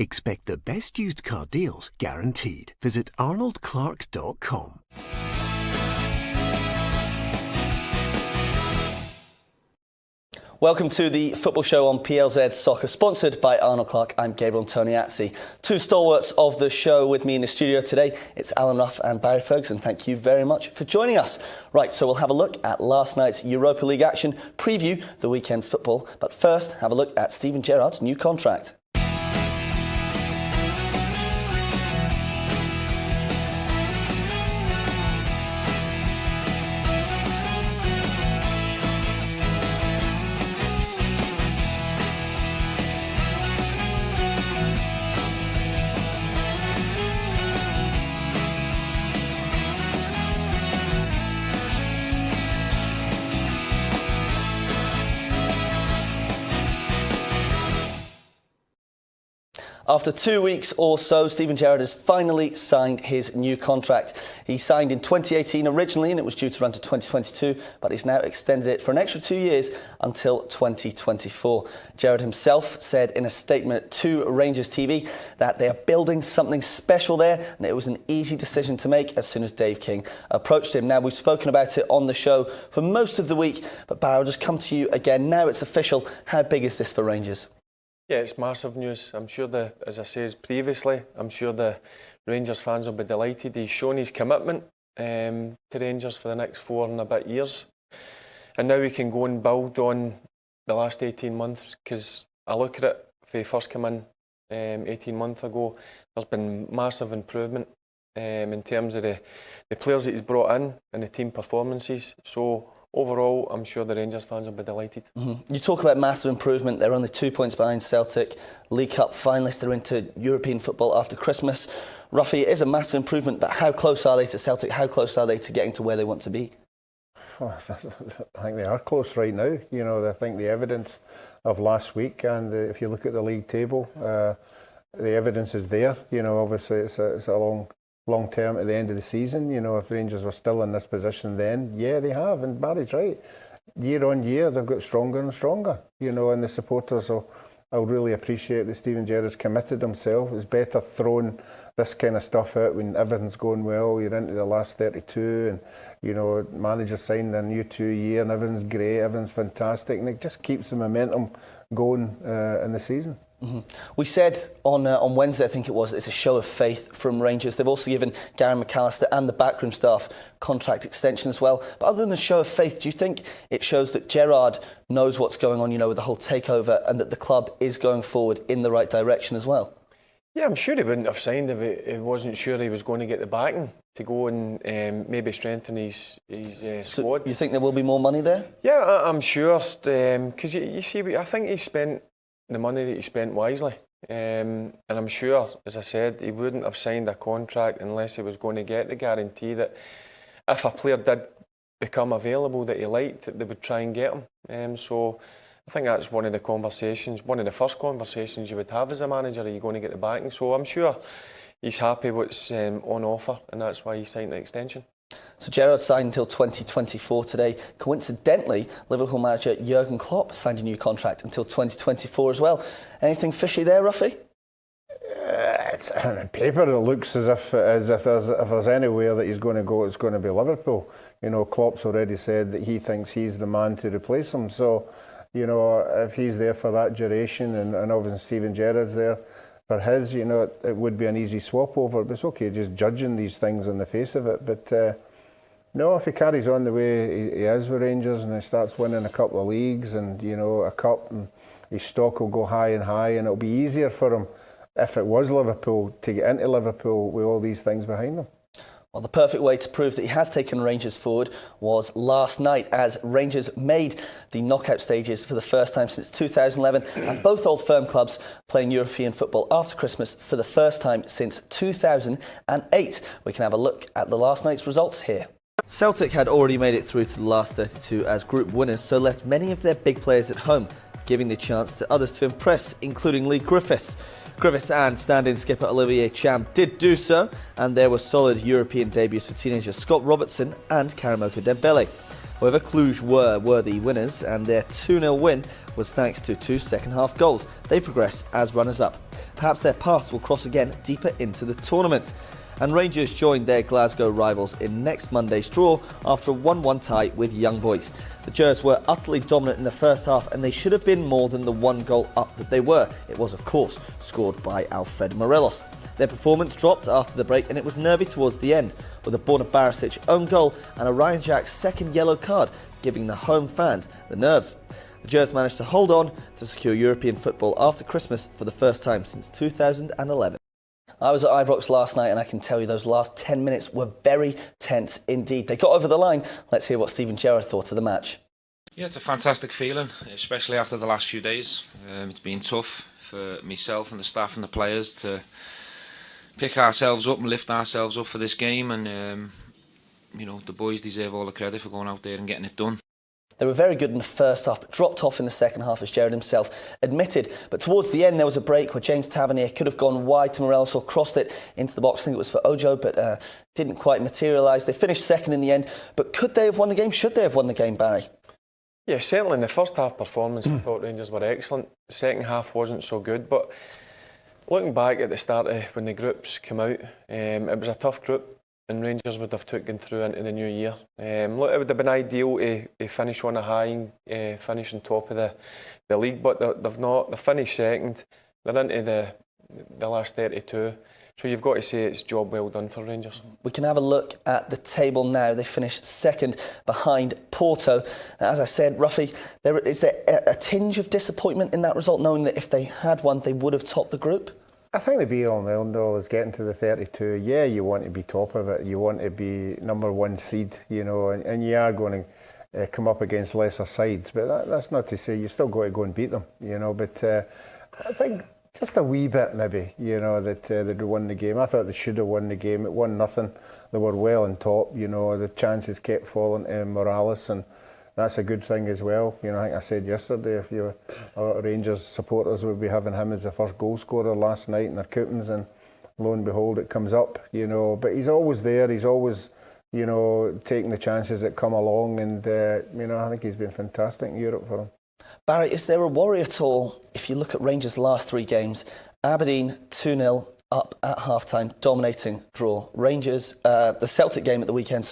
Expect the best used car deals guaranteed. Visit arnoldclark.com. Welcome to the football show on PLZ Soccer, sponsored by Arnold Clark. I'm Gabriel Antoniazzi. Two stalwarts of the show with me in the studio today. It's Alan Rough and Barry Ferguson. Thank you very much for joining us. Right, so we'll have a look at last night's Europa League action, preview the weekend's football, but first have a look at Steven Gerrard's new contract. After 2 weeks or so, Steven Gerrard has finally signed his new contract. He signed in 2018 originally, and it was due to run to 2022, but he's now extended it for an extra 2 years until 2024. Gerrard himself said in a statement to Rangers TV that they are building something special there, and it was an easy decision to make as soon as Dave King approached him. Now, we've spoken about it on the show for most of the week, but Barry, I'll just come to you again. Now it's official. How big is this for Rangers? Yeah, it's massive news. I'm sure as I said previously, I'm sure the Rangers fans will be delighted. He's shown his commitment to Rangers for the next 4 and a bit years. And now we can go and build on the last 18 months, because I look at it, if he first came in 18 months ago, there's been massive improvement in terms of the players that he's brought in and the team performances. So overall, I'm sure the Rangers fans will be delighted. Mm-hmm. You talk about massive improvement. They're only 2 points behind Celtic. League Cup finalists, they're into European football after Christmas. Roughie, it is a massive improvement, but how close are they to Celtic? How close are they to getting to where they want to be? I think they are close right now. You know, I think the evidence of last week, and if you look at the league table, the evidence is there. You know, obviously it's a long term at the end of the season. You know, if the Rangers were still in this position then, yeah, they have. And Barry's right. Year on year, they've got stronger and stronger. You know, and the supporters will really appreciate that Steven Gerrard's committed himself. It's better throwing this kind of stuff out when everything's going well. You're into the last 32 and, you know, manager signed a new 2 year and everything's great, everything's fantastic. And it just keeps the momentum going in the season. Mm-hmm. We said on Wednesday, I think it was, it's a show of faith from Rangers. They've also given Darren McManus and the backroom staff contract extension as well. But other than the show of faith, do you think it shows that Gerrard knows what's going on, you know, with the whole takeover, and that the club is going forward in the right direction as well? Yeah, I'm sure he wouldn't have signed if he wasn't sure he was going to get the backing to go and maybe strengthen his squad. You think there will be more money there? Yeah, I'm sure. Because you see, I think he spent the money that he spent wisely. And I'm sure, as I said, he wouldn't have signed a contract unless he was going to get the guarantee that if a player did become available that he liked, that they would try and get him. So I think that's one of the conversations, one of the first conversations you would have as a manager. Are you going to get the backing? So I'm sure he's happy what's on offer, and that's why he signed the extension. So Gerrard signed until 2024 today. Coincidentally, Liverpool manager Jurgen Klopp signed a new contract until 2024 as well. Anything fishy there, Roughie? It's on paper it looks as if there's anywhere that he's going to go, it's going to be Liverpool. You know, Klopp's already said that he thinks he's the man to replace him. So, you know, if he's there for that duration, and obviously Steven Gerrard's there for his, you know, it would be an easy swap over. But it's okay just judging these things on the face of it. But no, if he carries on the way he is with Rangers and he starts winning a couple of leagues and, you know, a cup, and his stock will go high and high, and it'll be easier for him if it was Liverpool to get into Liverpool with all these things behind him. Well, the perfect way to prove that he has taken Rangers forward was last night, as Rangers made the knockout stages for the first time since 2011, and both Old Firm clubs playing European football after Christmas for the first time since 2008. We can have a look at the last night's results here. Celtic had already made it through to the last 32 as group winners, so left many of their big players at home, giving the chance to others to impress, including Lee Griffiths. Griffiths and stand-in skipper Olivier Cham did do so, and there were solid European debuts for teenagers Scott Robertson and Karamoko Dembele. However, Cluj were worthy winners, and their 2-0 win was thanks to 2 second-half goals. They progress as runners-up. Perhaps their paths will cross again deeper into the tournament. And Rangers joined their Glasgow rivals in next Monday's draw after a 1-1 tie with Young Boys. The Gers were utterly dominant in the first half, and they should have been more than the 1 goal up that they were. It was, of course, scored by Alfredo Morelos. Their performance dropped after the break, and it was nervy towards the end, with a Borna Barisic own goal and a Ryan Jack's second yellow card, giving the home fans the nerves. The Gers managed to hold on to secure European football after Christmas for the first time since 2011. I was at Ibrox last night, and I can tell you those last 10 minutes were very tense indeed. They got over the line. Let's hear what Steven Gerrard thought of the match. Yeah, it's a fantastic feeling, especially after the last few days. It's been tough for myself and the staff and the players to pick ourselves up and lift ourselves up for this game, and you know, the boys deserve all the credit for going out there and getting it done. They were very good in the first half, but dropped off in the second half, as Gerrard himself admitted. But towards the end, there was a break where James Tavernier could have gone wide to Morelos or crossed it into the box. I think it was for Ojo, but didn't quite materialise. They finished second in the end. But could they have won the game? Should they have won the game, Barry? Yeah, certainly in the first half performance, I thought Rangers were excellent. The second half wasn't so good, but looking back at the start of when the groups came out, it was a tough group, and Rangers would have taken through into the new year. Look, it would have been ideal to finish on a high, finish on top of the league, but they've not. They finished second. They're into the last 32. So you've got to say it's job well done for Rangers. We can have a look at the table now. They finished second behind Porto. Now, as I said, Roughie, is there a tinge of disappointment in that result, knowing that if they had won, they would have topped the group? I think the be-all and end-all is getting to the 32. Yeah, you want to be top of it. You want to be number 1 seed, you know, and you are going to come up against lesser sides. But that's not to say you still got to go and beat them, you know. But I think just a wee bit, maybe, you know, that they'd won the game. I thought they should have won the game. It won nothing. They were well on top, you know. The chances kept falling to Morales, and that's a good thing as well. You know, I think I said yesterday, if you were Rangers supporters would be having him as the first goal scorer last night in their coupons, and lo and behold, it comes up, you know. But he's always there. He's always, you know, taking the chances that come along, and you know, I think he's been fantastic in Europe for them. Barry, is there a worry at all if you look at Rangers' last 3 games? Aberdeen 2-0 up at half-time, dominating draw. Rangers, the Celtic game at the weekend,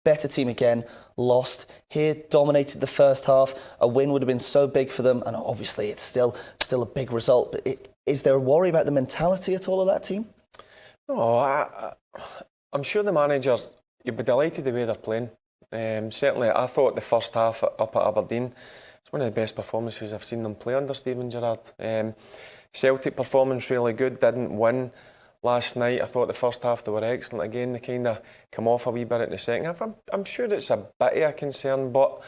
better team again, lost. Here, dominated the first half. A win would have been so big for them, and obviously it's still a big result. But is there a worry about the mentality at all of that team? No, I'm sure the manager, you'd be delighted the way they're playing. Certainly, I thought the first half up at Aberdeen, it's one of the best performances I've seen them play under Steven Gerrard. Celtic performance really good, didn't win last night. I thought the first half they were excellent. Again, they kind of come off a wee bit in the second half. I'm sure it's a bit of a concern, but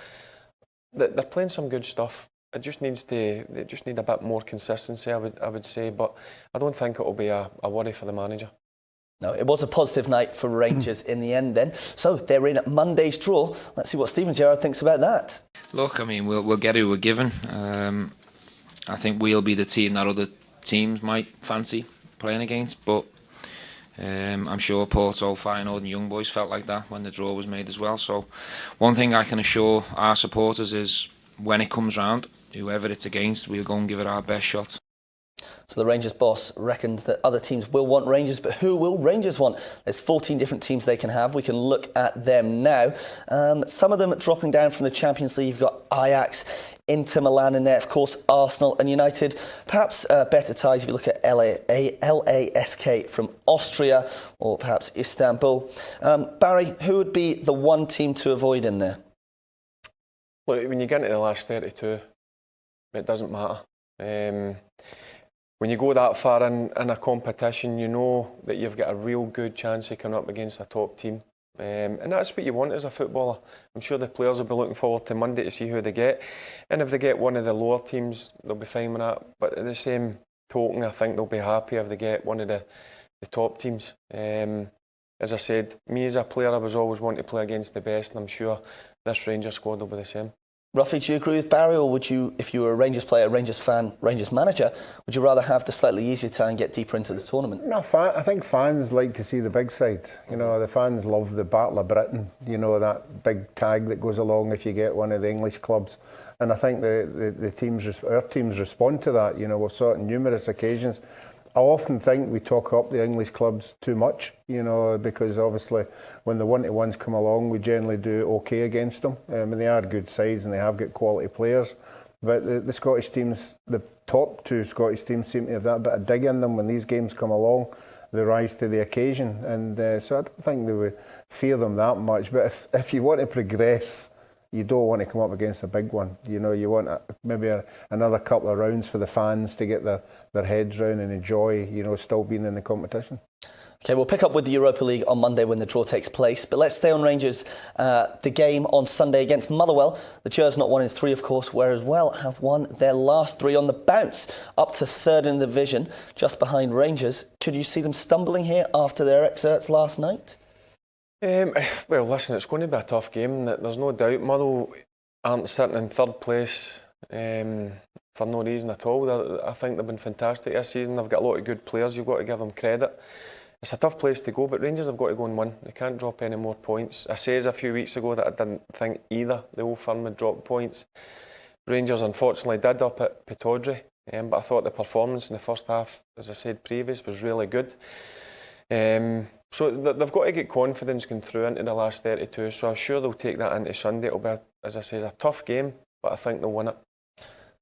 they're playing some good stuff. They just need a bit more consistency, I would say, but I don't think it will be a worry for the manager. No, it was a positive night for Rangers in the end then. So they're in Monday's draw. Let's see what Steven Gerrard thinks about that. Look, I mean, we'll get who we're given. I think we'll be the team that other teams might fancy playing against, but I'm sure Porto, Feyenoord and Young Boys felt like that when the draw was made as well. So one thing I can assure our supporters is when it comes round, whoever it's against, we'll go and give it our best shot. So the Rangers boss reckons that other teams will want Rangers, but who will Rangers want? There's 14 different teams they can have. We can look at them now. Some of them dropping down from the Champions League. You've got Ajax, Inter Milan in there, of course, Arsenal and United. Perhaps better ties if you look at LASK from Austria or perhaps Istanbul. Barry, who would be the one team to avoid in there? Look, when you get into the last 32, it doesn't matter. When you go that far in a competition, you know that you've got a real good chance of coming up against a top team. And that's what you want as a footballer. I'm sure the players will be looking forward to Monday to see who they get. And if they get one of the lower teams, they'll be fine with that. But at the same token, I think they'll be happy if they get one of the top teams. As I said, me as a player, I was always wanting to play against the best, and I'm sure this Rangers squad will be the same. Roughie, do you agree with Barry, or would you, if you were a Rangers player, Rangers fan, Rangers manager, would you rather have the slightly easier tie and get deeper into the tournament? No, I think fans like to see the big side. You know, the fans love the Battle of Britain, you know, that big tag that goes along if you get one of the English clubs. And I think our teams respond to that. You know, we've saw it on numerous occasions. I often think we talk up the English clubs too much, you know, because obviously when the one-to-ones come along, we generally do okay against them. And they are good sides and they have got quality players. But the Scottish teams, the top two Scottish teams seem to have that bit of dig in them when these games come along. They rise to the occasion. And so I don't think they would fear them that much. But if you want to progress, you don't want to come up against a big one. You know, you want maybe another couple of rounds for the fans to get their heads round and enjoy, you know, still being in the competition. OK, we'll pick up with the Europa League on Monday when the draw takes place. But let's stay on Rangers. The game on Sunday against Motherwell. The Gers not won in 3, of course, whereas Well have won their last 3 on the bounce, up to 3rd in the division, just behind Rangers. Could you see them stumbling here after their exerts last night? Well, listen, it's going to be a tough game. There's no doubt. Motherwell aren't sitting in 3rd place for no reason at all. I think they've been fantastic this season. They've got a lot of good players. You've got to give them credit. It's a tough place to go, but Rangers have got to go and win. They can't drop any more points. I said a few weeks ago that I didn't think either the Old Firm would drop points. Rangers unfortunately did up at Peugeot, but I thought the performance in the first half, as I said previous, was really good. So they've got to get confidence going through into the last 32, so I'm sure they'll take that into Sunday. It'll be, as I say, a tough game, but I think they'll win it.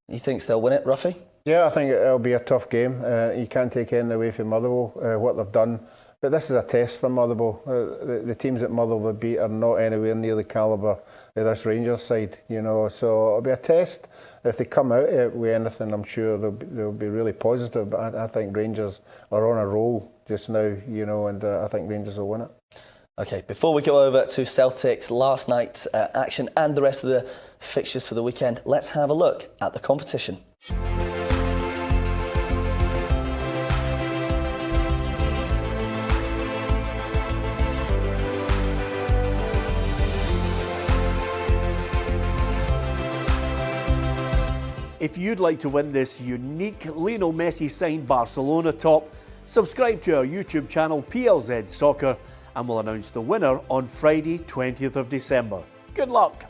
You think they'll win it, Roughie? Yeah, I think it'll be a tough game. You can't take anything away from Motherwell, what they've done. But this is a test for Motherwell. The teams that Motherwell have beat are not anywhere near the calibre of this Rangers side, you know. So it'll be a test. If they come out with anything, I'm sure they'll be really positive. But I think Rangers are on a roll just now, you know, and I think Rangers will win it. OK, before we go over to Celtic's last night's action and the rest of the fixtures for the weekend, let's have a look at the competition. If you'd like to win this unique Lionel Messi signed Barcelona top, subscribe to our YouTube channel PLZ Soccer and we'll announce the winner on Friday 20th of December. Good luck!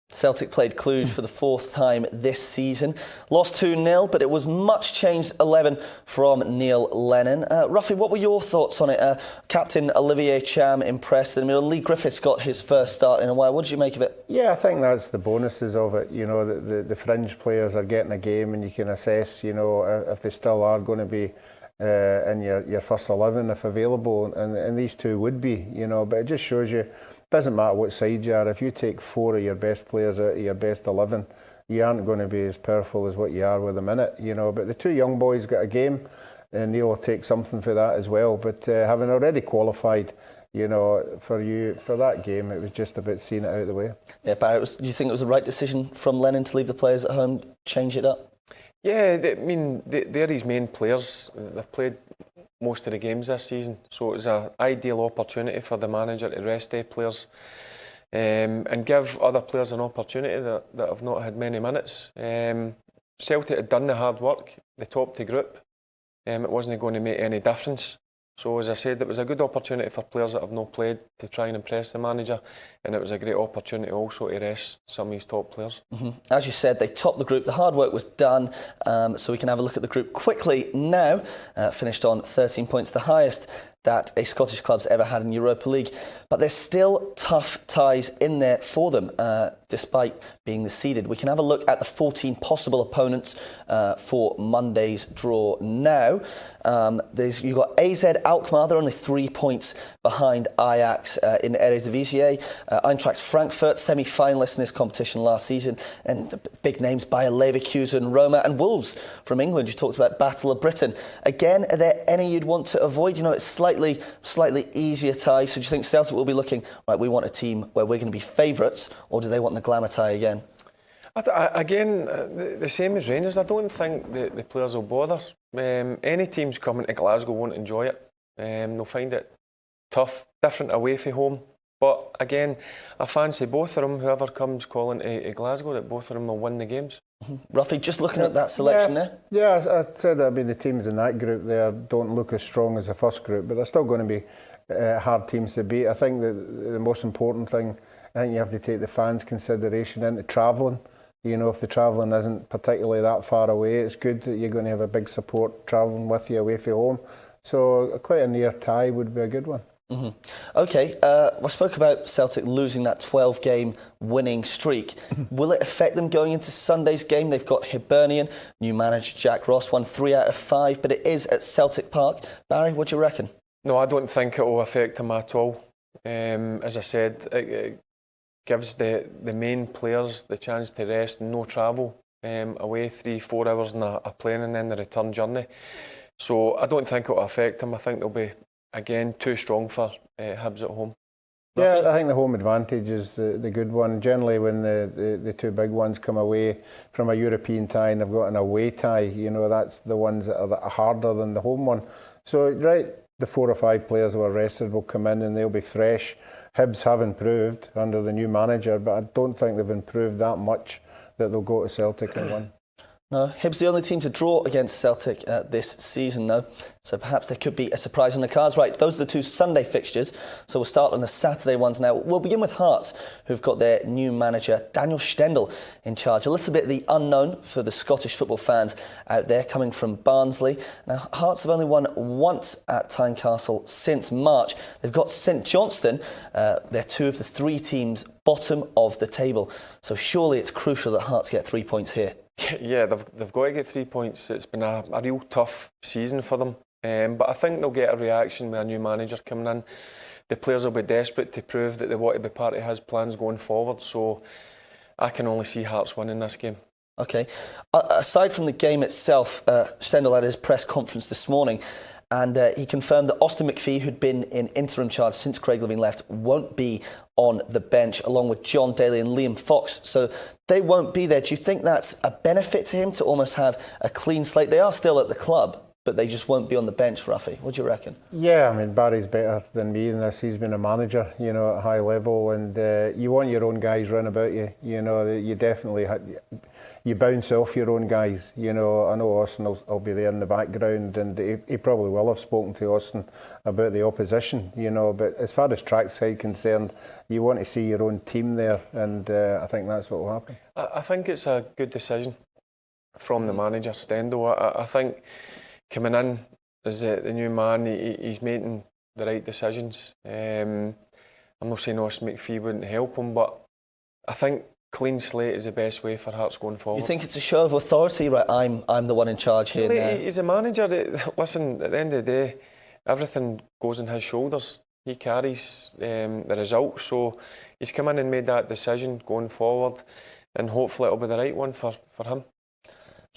Celtic played Cluj for the 4th time this season. Lost 2-0, but it was much changed 11 from Neil Lennon. Roughie, what were your thoughts on it? Captain Olivier Cham impressed. Lee Griffiths got his first start in a while. What did you make of it? Yeah, I think that's the bonuses of it. You know, the fringe players are getting a game and you can assess, you know, if they still are going to be in your first 11 if available. And these two would be, you know, but it just shows you, doesn't matter what side you are, if you take 4 of your best players out of your best 11, you aren't going to be as powerful as what you are with them in it, you know. But the 2 young boys got a game, and Neil will take something for that as well. But having already qualified, you know, for that game, it was just about seeing it out of the way. Yeah, Barry, do you think it was the right decision from Lennon to leave the players at home, change it up? Yeah, I mean, they're his main players. They've played most of the games this season, so it was an ideal opportunity for the manager to rest their players and give other players an opportunity that have not had many minutes. Celtic had done the hard work, they topped the group. It wasn't going to make any difference. So as I said, it was a good opportunity for players that have not played to try and impress the manager, and it was a great opportunity also to rest some of his top players. As you said, they topped the group. The hard work was done, so we can have a look at the group quickly now. Finished on 13 points, the highest that a Scottish club's ever had in Europa League. But there's still tough ties in there for them, despite being the seeded. We can have a look at the 14 possible opponents for Monday's draw now. You've got AZ Alkmaar, they're only 3 points behind Ajax in Eredivisie. Eintracht Frankfurt, semi-finalists in this competition last season. And the big names, Bayer Leverkusen, Roma and Wolves from England. You talked about Battle of Britain. Again, are there any you'd want to avoid? You know, it's slightly easier ties. So do you think Celtic will be looking, right, we want a team where we're going to be favourites, or do they want the glamour tie again? Again, the same as Rangers. I don't think the players will bother. Any teams coming to Glasgow won't enjoy it. They'll find it tough, different away from home. But again, I fancy both of them, whoever comes calling to Glasgow, that both of them will win the games. Roughie, just looking at that selection there. Yeah, I said that the teams in that group there don't look as strong as the first group, but they're still going to be hard teams to beat. I think that the most important thing, I think you have to take the fans' consideration into travelling. You know, if the travelling isn't particularly that far away, it's good that you're going to have a big support travelling with you away from home. So quite a near tie would be a good one. Mm-hmm. OK, we spoke about Celtic losing that 12-game winning streak. Will it affect them going into Sunday's game? They've got Hibernian, new manager Jack Ross, won 3 out of 5, but it is at Celtic Park. Barry, what do you reckon? No, I don't think it will affect them at all. As I said, it gives the main players the chance to rest and no travel away 3-4 hours in a plane and then the return journey. So I don't think it will affect them. I think they'll be, again, too strong for Hibs at home. Yeah, I think the home advantage is the good one. Generally, when the two big ones come away from a European tie and they've got an away tie, you know, that's the ones that are harder than the home one. So, right, the 4 or 5 players who are rested will come in and they'll be fresh. Hibs have improved under the new manager, but I don't think they've improved that much that they'll go to Celtic and win. No, Hibs the only team to draw against Celtic this season, though. So perhaps there could be a surprise on the cards. Right, those are the 2 Sunday fixtures. So we'll start on the Saturday ones now. We'll begin with Hearts, who've got their new manager, Daniel Stendel, in charge. A little bit the unknown for the Scottish football fans out there, coming from Barnsley. Now, Hearts have only won once at Tynecastle since March. They've got St Johnstone. They're 2 of the 3 teams bottom of the table. So surely it's crucial that Hearts get 3 points here. Yeah, they've got to get 3 points. It's been a real tough season for them. But I think they'll get a reaction with a new manager coming in. The players will be desperate to prove that they want to be part of his plans going forward. So I can only see Hearts winning this game. OK. Aside from the game itself, Stendel had his press conference this morning and he confirmed that Austin McPhee, who'd been in interim charge since Craig Levine left, won't be on the bench, along with John Daly and Liam Fox. So they won't be there. Do you think that's a benefit to him to almost have a clean slate? They are still at the club, but they just won't be on the bench, Roughie. What do you reckon? Yeah, I mean, Barry's better than me in this. He's been a manager, you know, at a high level, and you want your own guys run about you. You know, you definitely you bounce off your own guys. You know, I know Austin will be there in the background, and he probably will have spoken to Austin about the opposition. You know, but as far as trackside concerned, you want to see your own team there, and I think that's what will happen. I think it's a good decision from the manager, Stendel. I think coming in as the new man, he's making the right decisions. I'm not saying Austin McPhee wouldn't help him, but I think clean slate is the best way for Hearts going forward. You think it's a show of authority, right? I'm the one in charge here. Well, he's a manager. Listen, at the end of the day, everything goes on his shoulders. He carries the results, so he's come in and made that decision going forward, and hopefully it'll be the right one for him.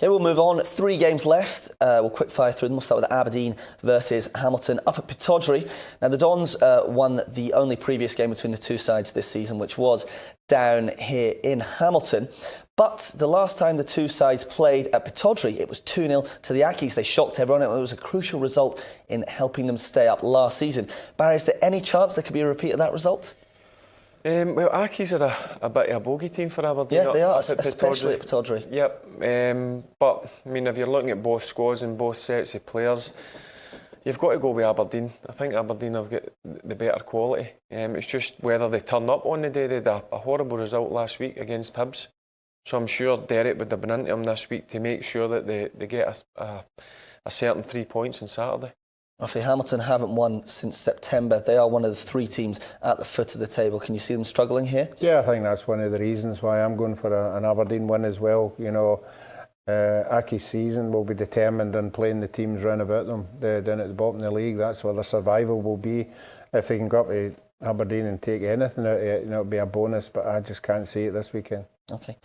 OK, we'll move on. 3 games left. We'll quick fire through them. We'll start with Aberdeen versus Hamilton up at Pittodrie. Now, the Dons won the only previous game between the 2 sides this season, which was down here in Hamilton. But the last time the 2 sides played at Pittodrie, it was 2-0 to the Ackies. They shocked everyone. It was a crucial result in helping them stay up last season. Barry, is there any chance there could be a repeat of that result? Well, Ackies are a bit of a bogey team for Aberdeen. Yeah, they are, especially at Pittodrie. Yep, but I mean, if you're looking at both squads and both sets of players, you've got to go with Aberdeen. I think Aberdeen have got the better quality. It's just whether they turn up on the day. They had a horrible result last week against Hibs, so I'm sure Derek would have been into them this week to make sure that they get a certain 3 points on Saturday. Roughly, Hamilton haven't won since September. They are one of the 3 teams at the foot of the table. Can you see them struggling here? Yeah, I think that's one of the reasons why I'm going for an Aberdeen win as well. You know, Aki's season will be determined on playing the teams round about them down at the bottom of the league. That's where their survival will be. If they can go up to Aberdeen and take anything out of it, you know, it'll be a bonus, but I just can't see it this weekend. OK.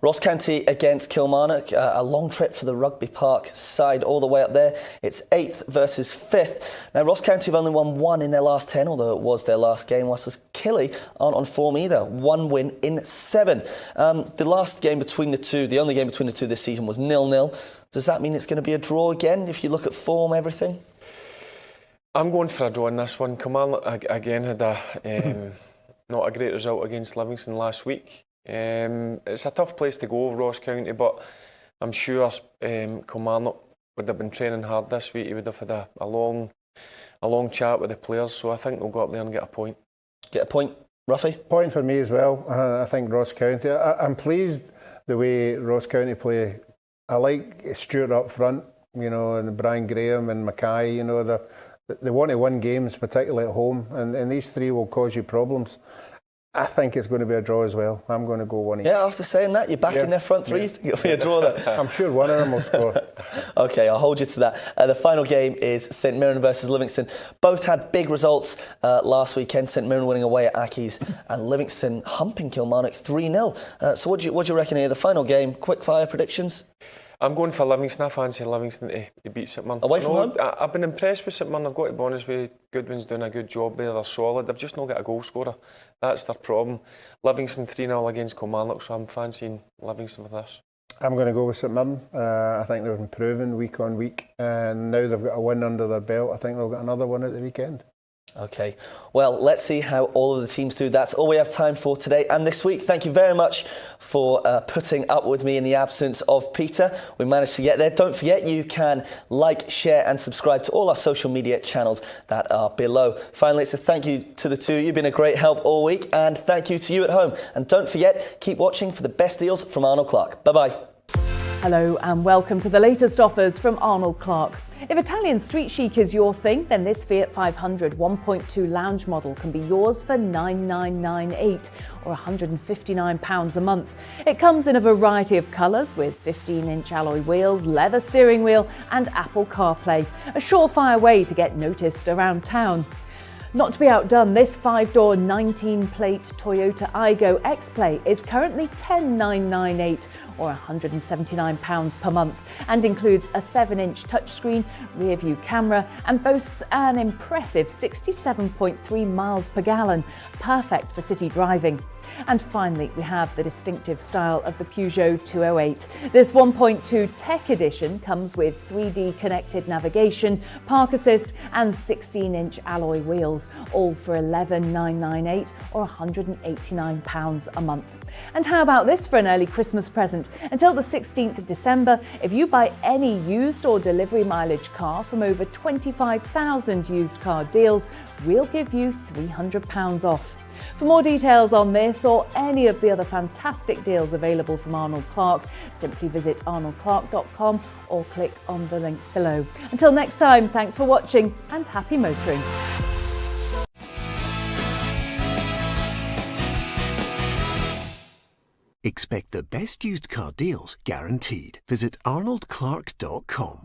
Ross County against Kilmarnock, a long trip for the Rugby Park side all the way up there. It's 8th versus 5th. Now, Ross County have only won 1 in their last 10, although it was their last game, whilst Killy aren't on form either. 1 win in 7. The last game between the two, the only game between the two this season was 0-0. Does that mean it's going to be a draw again if you look at form, everything? I'm going for a draw in this one. Kilmarnock again had a not a great result against Livingston last week. It's a tough place to go, Ross County, but I'm sure Kilmarnock would have been training hard this week. He would have had a long chat with the players, so I think they'll go up there and get a point. Get a point, Roughie? Point for me as well. I think Ross County. I'm pleased the way Ross County play. I like Stewart up front, you know, and Brian Graham and Mackay. You know, they want to win games, particularly at home, and these three will cause you problems. I think it's going to be a draw as well. I'm going to go 1-1. Yeah, after saying that, you're back in their front three. You think it'll be a draw there? I'm sure one of them will score. OK, I'll hold you to that. The final game is Saint-Meran versus Livingston. Both had big results last weekend. Saint-Meran winning away at Accies and Livingston humping Kilmarnock 3-0. So what do you reckon here? The final game, quick fire predictions? I'm going for Livingston. I fancy Livingston to beat Saint-Meran. Away from home? I've been impressed with Saint-Meran. I've got to be honest with you. Goodwin's doing a good job there. They're solid. They've just not got a goal scorer. That's their problem. Livingston 3-0 against Kilmarnock, so I'm fancying Livingston with this. I'm going to go with Saint-Meran. I think they're improving week on week, and now they've got a win under their belt. I think they'll get another one at the weekend. OK, well, let's see how all of the teams do. That's all we have time for today and this week. Thank you very much for putting up with me in the absence of Peter. We managed to get there. Don't forget, you can like, share and subscribe to all our social media channels that are below. Finally, it's a thank you to the two. You've been a great help all week, and thank you to you at home. And don't forget, keep watching for the best deals from Arnold Clark. Bye-bye. Hello and welcome to the latest offers from Arnold Clark. If Italian street chic is your thing, then this Fiat 500 1.2 lounge model can be yours for $9,998 or £159 a month. It comes in a variety of colours with 15-inch alloy wheels, leather steering wheel and Apple CarPlay. A surefire way to get noticed around town. Not to be outdone, this 5-door 19-plate Toyota Aygo X-Play is currently $10,998 or £179 per month and includes a 7-inch touchscreen, rear-view camera and boasts an impressive 67.3 miles per gallon, perfect for city driving. And finally, we have the distinctive style of the Peugeot 208. This 1.2 Tech Edition comes with 3D connected navigation, park assist and 16-inch alloy wheels, all for $11,998 or £189 a month. And how about this for an early Christmas present? Until the 16th of December, if you buy any used or delivery mileage car from over 25,000 used car deals, we'll give you £300 off. For more details on this or any of the other fantastic deals available from Arnold Clark, simply visit arnoldclark.com or click on the link below. Until next time, thanks for watching and happy motoring. Expect the best used car deals guaranteed. Visit arnoldclark.com.